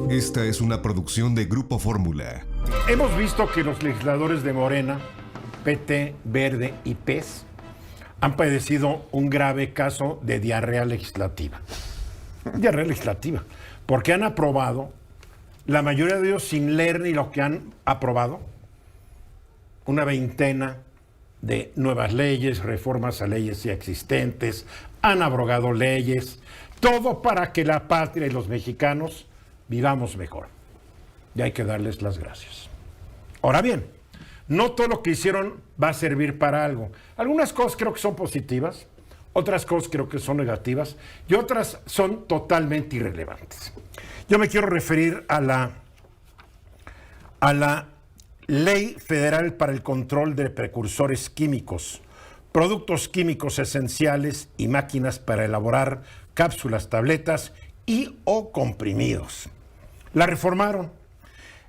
Esta es una producción de Grupo Fórmula. Hemos visto que los legisladores de Morena, PT, Verde y PES han padecido un grave caso de diarrea legislativa. Diarrea legislativa. Porque han aprobado, la mayoría de ellos sin leer ni lo que han aprobado, una veintena de nuevas leyes, reformas a leyes ya existentes, han abrogado leyes, todo para que la patria y los mexicanos vivamos mejor. Y hay que darles las gracias. Ahora bien, no todo lo que hicieron va a servir para algo. Algunas cosas creo que son positivas, otras cosas creo que son negativas y otras son totalmente irrelevantes. Yo me quiero referir a la Ley Federal para el Control de Precursores Químicos, productos químicos esenciales y máquinas para elaborar cápsulas, tabletas y o comprimidos. La reformaron.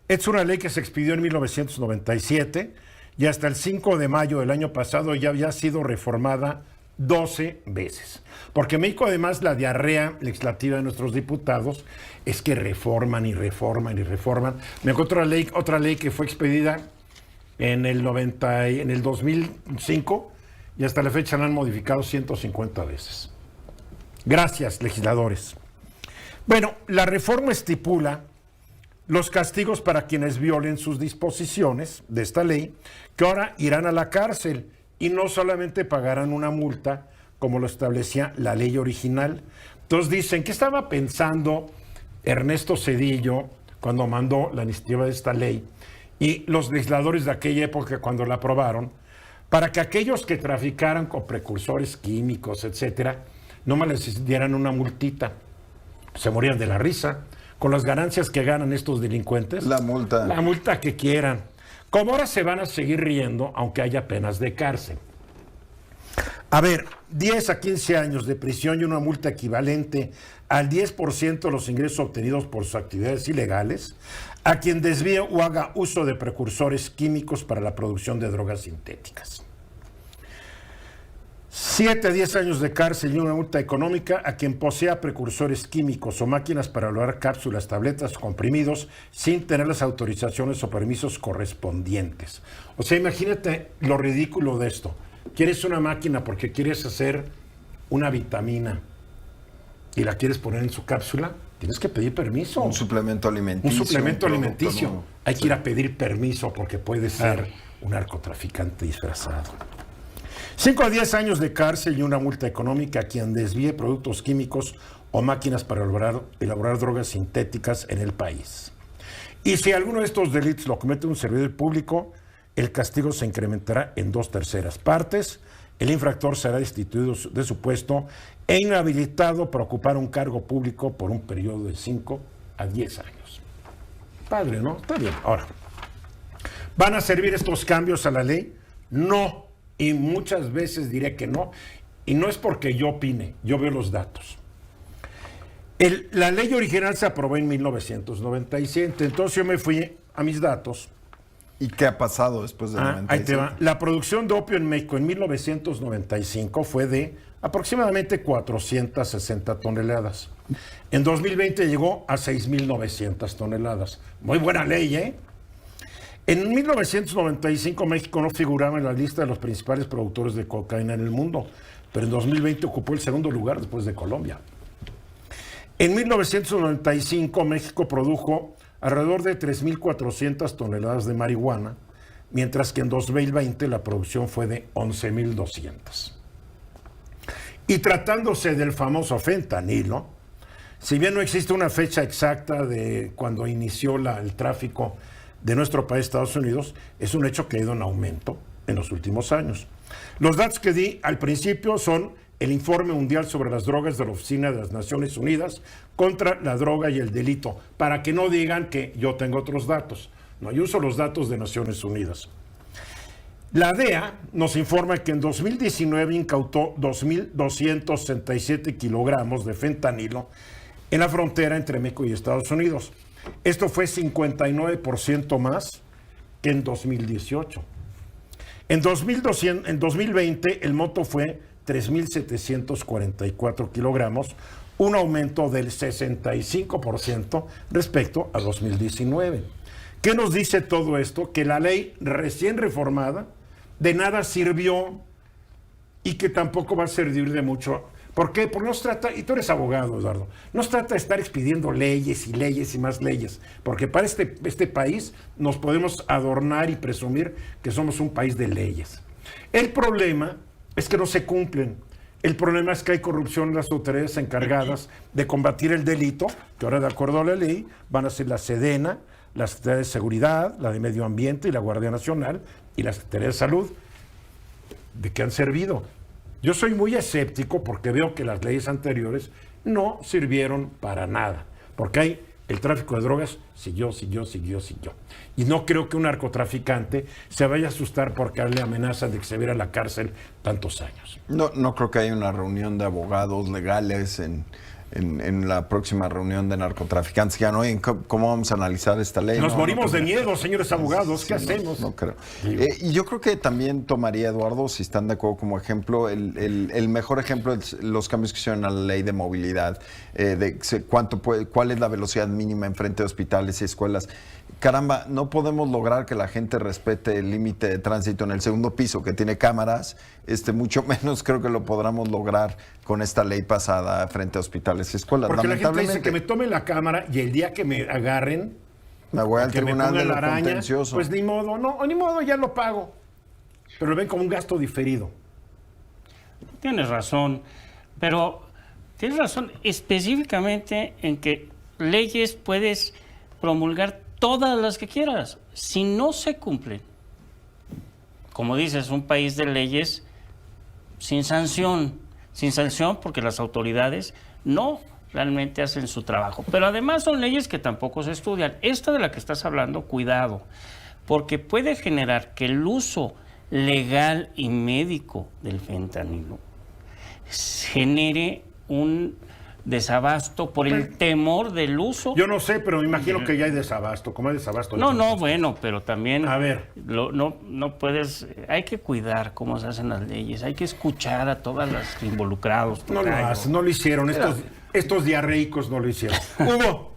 Es una ley que se expidió en 1997 y hasta el 5 de mayo del año pasado ya había sido reformada 12 veces. Porque en México, además, la diarrea legislativa de nuestros diputados es que reforman y reforman y reforman. Me encuentro otra ley que fue expedida en el 2005 y hasta la fecha la han modificado 150 veces. Gracias, legisladores. Bueno, la reforma estipula los castigos para quienes violen sus disposiciones de esta ley, que ahora irán a la cárcel y no solamente pagarán una multa, como lo establecía la ley original. Entonces dicen, ¿qué estaba pensando Ernesto Zedillo cuando mandó la iniciativa de esta ley? Y los legisladores de aquella época cuando la aprobaron, para que aquellos que traficaran con precursores químicos, etcétera, no más les dieran una multita. Se morían de la risa con las ganancias que ganan estos delincuentes. La multa que quieran. Como ahora se van a seguir riendo, aunque haya penas de cárcel. A ver, 10 a 15 años de prisión y una multa equivalente al 10% de los ingresos obtenidos por sus actividades ilegales a quien desvíe o haga uso de precursores químicos para la producción de drogas sintéticas. 7 a 10 años de cárcel y una multa económica a quien posea precursores químicos o máquinas para elaborar cápsulas, tabletas o comprimidos sin tener las autorizaciones o permisos correspondientes. O sea, imagínate lo ridículo de esto. Quieres una máquina porque quieres hacer una vitamina y la quieres poner en su cápsula, tienes que pedir permiso. Un suplemento alimenticio. Un suplemento alimenticio. No. Hay que ir a pedir permiso porque puede ser un narcotraficante disfrazado. 5 a 10 años de cárcel y una multa económica a quien desvíe productos químicos o máquinas para elaborar drogas sintéticas en el país. Y si alguno de estos delitos lo comete un servidor público, el castigo se incrementará en 2/3 partes. El infractor será destituido de su puesto e inhabilitado para ocupar un cargo público por un periodo de 5 a 10 años. Padre, ¿no? Está bien. Ahora, ¿van a servir estos cambios a la ley? No. Y muchas veces diré que no, y no es porque yo opine, yo veo los datos. La ley original se aprobó en 1997, entonces yo me fui a mis datos. ¿Y qué ha pasado después del 97? Ahí te va. La producción de opio en México en 1995 fue de aproximadamente 460 toneladas. En 2020 llegó a 6.900 toneladas. Muy buena ley, ¿eh? En 1995 México no figuraba en la lista de los principales productores de cocaína en el mundo, pero en 2020 ocupó el segundo lugar después de Colombia. En 1995 México produjo alrededor de 3.400 toneladas de marihuana, mientras que en 2020 la producción fue de 11.200. Y tratándose del famoso fentanilo, si bien no existe una fecha exacta de cuando inició el tráfico de nuestro país, Estados Unidos, es un hecho que ha ido en aumento en los últimos años. Los datos que di al principio son el Informe Mundial sobre las Drogas de la Oficina de las Naciones Unidas contra la Droga y el Delito, para que no digan que yo tengo otros datos. No, yo uso los datos de Naciones Unidas. La DEA nos informa que en 2019 incautó 2.267 kilogramos de fentanilo en la frontera entre México y Estados Unidos. Esto fue 59% más que en 2018. En 2020 el monto fue 3.744 kilogramos, un aumento del 65% respecto a 2019. ¿Qué nos dice todo esto? Que la ley recién reformada de nada sirvió y que tampoco va a servir de mucho. ¿Por qué? Porque no se trata, y tú eres abogado, Eduardo, no se trata de estar expidiendo leyes y leyes y más leyes, porque para este país nos podemos adornar y presumir que somos un país de leyes. El problema es que no se cumplen. El problema es que hay corrupción en las autoridades encargadas de combatir el delito, que ahora, de acuerdo a la ley, van a ser la Sedena, la Secretaría de Seguridad, la de Medio Ambiente y la Guardia Nacional y la Secretaría de Salud. ¿De qué han servido? Yo soy muy escéptico porque veo que las leyes anteriores no sirvieron para nada, porque el tráfico de drogas siguió. Y no creo que un narcotraficante se vaya a asustar porque le amenazan de que se vaya a la cárcel tantos años. No creo que haya una reunión de abogados legales en la próxima reunión de narcotraficantes. Ya no, ¿cómo vamos a analizar esta ley? Nos morimos de miedo, señores abogados. ¿Qué hacemos? No creo. Y yo creo que también tomaría, Eduardo, si están de acuerdo, como ejemplo, el mejor ejemplo es los cambios que hicieron a la ley de movilidad, cuál es la velocidad mínima en frente de hospitales y escuelas. Caramba, no podemos lograr que la gente respete el límite de tránsito en el segundo piso, que tiene cámaras, mucho menos creo que lo podamos lograr con esta ley pasada frente a hospitales y escuelas. Porque la gente dice que me tome la cámara y el día que me agarren, me voy al tribunal de lo contencioso. Pues ni modo, ya lo pago. Pero lo ven como un gasto diferido. Tienes razón, pero tienes razón específicamente en que leyes puedes promulgar todas las que quieras. Si no se cumplen, como dices, un país de leyes sin sanción porque las autoridades no realmente hacen su trabajo. Pero además son leyes que tampoco se estudian. Esta de la que estás hablando, cuidado, porque puede generar que el uso legal y médico del fentanilo genere un desabasto por el temor del uso. Yo no sé, pero me imagino que ya hay desabasto. ¿Cómo hay desabasto? Bueno, pero también a ver, no puedes, hay que cuidar cómo se hacen las leyes, hay que escuchar a todos los involucrados. No lo hicieron, estos diarreicos no lo hicieron. Hugo.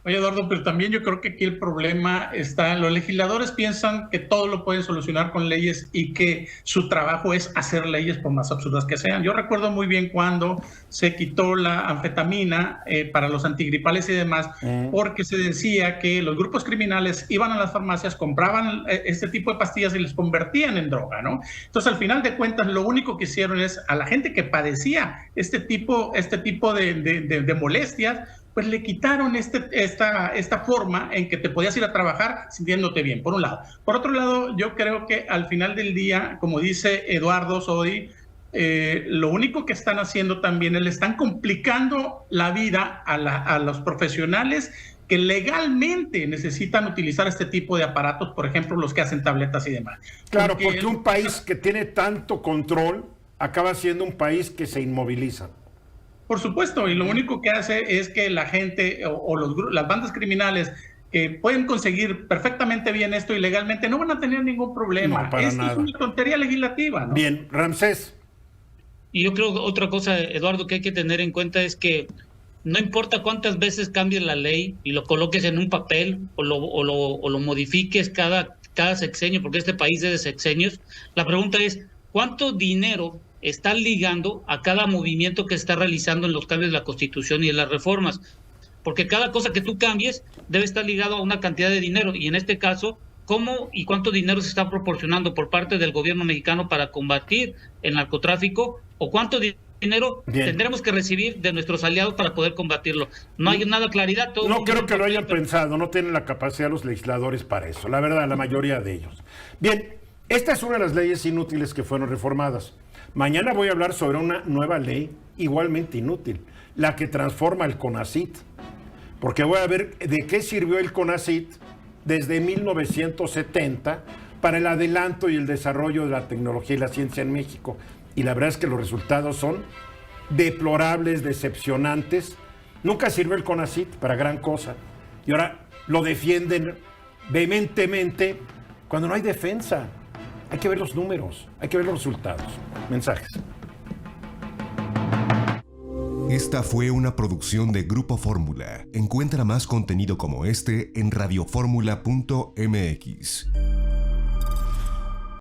Oye, Eduardo, pero también yo creo que aquí el problema está, los legisladores piensan que todo lo pueden solucionar con leyes y que su trabajo es hacer leyes por más absurdas que sean. Yo recuerdo muy bien cuando se quitó la anfetamina para los antigripales y demás, porque se decía que los grupos criminales iban a las farmacias, compraban este tipo de pastillas y les convertían en droga, ¿no? Entonces, al final de cuentas, lo único que hicieron es a la gente que padecía este tipo de molestias, pues le quitaron esta forma en que te podías ir a trabajar sintiéndote bien, por un lado. Por otro lado, yo creo que al final del día, como dice Eduardo Sodi, lo único que están haciendo también es le están complicando la vida a los profesionales que legalmente necesitan utilizar este tipo de aparatos, por ejemplo, los que hacen tabletas y demás. Claro, porque un país que tiene tanto control acaba siendo un país que se inmoviliza. Por supuesto, y lo único que hace es que la gente las bandas criminales que pueden conseguir perfectamente bien esto ilegalmente no van a tener ningún problema. No, para nada. Es una tontería legislativa, ¿no? Bien, Ramsés. Y yo creo que otra cosa, Eduardo, que hay que tener en cuenta es que no importa cuántas veces cambies la ley y lo coloques en un papel o lo modifiques cada sexenio, porque este país es de sexenios, la pregunta es, ¿cuánto dinero está ligando a cada movimiento que se está realizando en los cambios de la Constitución y en las reformas? Porque cada cosa que tú cambies debe estar ligado a una cantidad de dinero, y en este caso, ¿cómo y cuánto dinero se está proporcionando por parte del gobierno mexicano para combatir el narcotráfico? ¿O cuánto dinero tendremos que recibir de nuestros aliados para poder combatirlo? No hay nada claridad. No creo que lo hayan pensado, no tienen la capacidad los legisladores para eso, la verdad, la mayoría de ellos. Bien, esta es una de las leyes inútiles que fueron reformadas. Mañana voy a hablar sobre una nueva ley igualmente inútil, la que transforma el CONACYT, porque voy a ver de qué sirvió el CONACYT desde 1970 para el adelanto y el desarrollo de la tecnología y la ciencia en México. Y la verdad es que los resultados son deplorables, decepcionantes. Nunca sirvió el CONACYT para gran cosa. Y ahora lo defienden vehementemente cuando no hay defensa. Hay que ver los números, hay que ver los resultados. Mensajes. Esta fue una producción de Grupo Fórmula. Encuentra más contenido como este en radioformula.mx.